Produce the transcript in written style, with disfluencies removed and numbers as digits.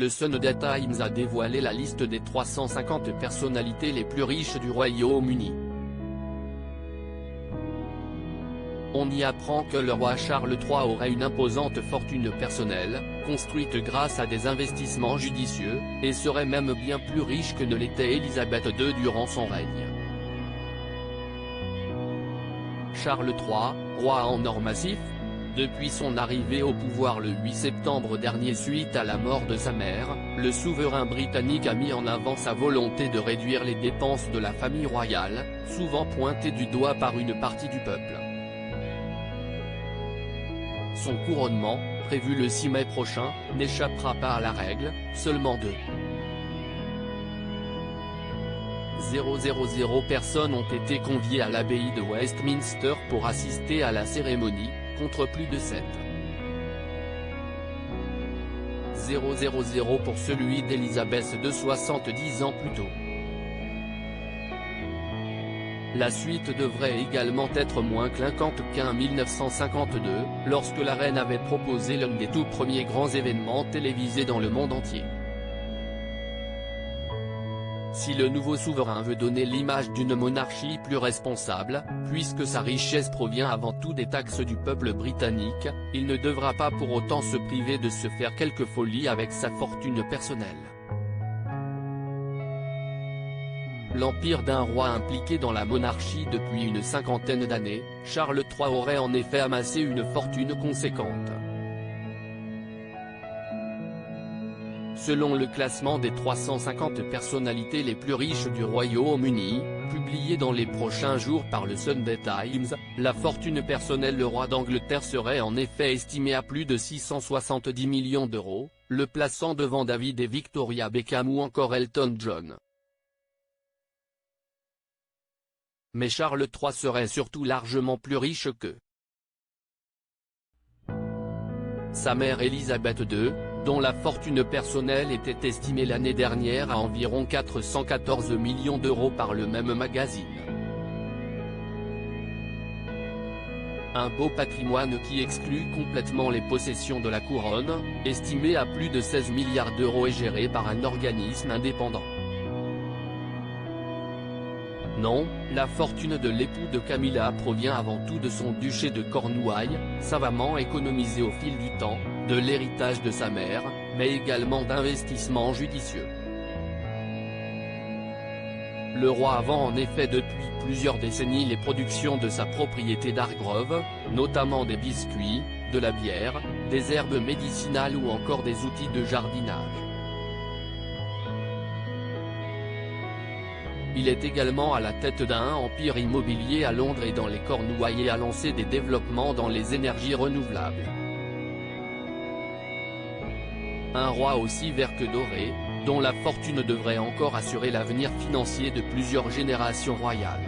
le Sunday Times a dévoilé la liste des 350 personnalités les plus riches du Royaume-Uni. On y apprend que le roi Charles III aurait une imposante fortune personnelle, construite grâce à des investissements judicieux, et serait même bien plus riche que ne l'était Élisabeth II durant son règne. Charles III, roi en or massif. Depuis son arrivée au pouvoir le 8 septembre dernier suite à la mort de sa mère, le souverain britannique a mis en avant sa volonté de réduire les dépenses de la famille royale, souvent pointées du doigt par une partie du peuple. Son couronnement, prévu le 6 mai prochain, n'échappera pas à la règle, seulement 2,000 personnes ont été conviées à l'abbaye de Westminster pour assister à la cérémonie, contre plus de 7,000 pour celui d'Élisabeth de 70 ans plus tôt. La suite devrait également être moins clinquante qu'en 1952, lorsque la reine avait proposé l'un des tout premiers grands événements télévisés dans le monde entier. Si le nouveau souverain veut donner l'image d'une monarchie plus responsable, puisque sa richesse provient avant tout des taxes du peuple britannique, il ne devra pas pour autant se priver de se faire quelques folies avec sa fortune personnelle. L'empire d'un roi impliqué dans la monarchie depuis une cinquantaine d'années, Charles III aurait en effet amassé une fortune conséquente. Selon le classement des 350 personnalités les plus riches du Royaume-Uni, publié dans les prochains jours par le Sunday Times, la fortune personnelle du roi d'Angleterre serait en effet estimée à plus de 670 millions d'euros, le plaçant devant David et Victoria Beckham ou encore Elton John. Mais Charles III serait surtout largement plus riche que sa mère Élisabeth II, dont la fortune personnelle était estimée l'année dernière à environ 414 millions d'euros par le même magazine. Un beau patrimoine qui exclut complètement les possessions de la couronne, estimé à plus de 16 milliards d'euros et géré par un organisme indépendant. Non, la fortune de l'époux de Camilla provient avant tout de son duché de Cornouailles, savamment économisé au fil du temps, de l'héritage de sa mère, mais également d'investissements judicieux. Le roi vend en effet depuis plusieurs décennies les productions de sa propriété d'Argrove, notamment des biscuits, de la bière, des herbes médicinales ou encore des outils de jardinage. Il est également à la tête d'un empire immobilier à Londres et dans les Cornouailles et a lancé des développements dans les énergies renouvelables. Un roi aussi vert que doré, dont la fortune devrait encore assurer l'avenir financier de plusieurs générations royales.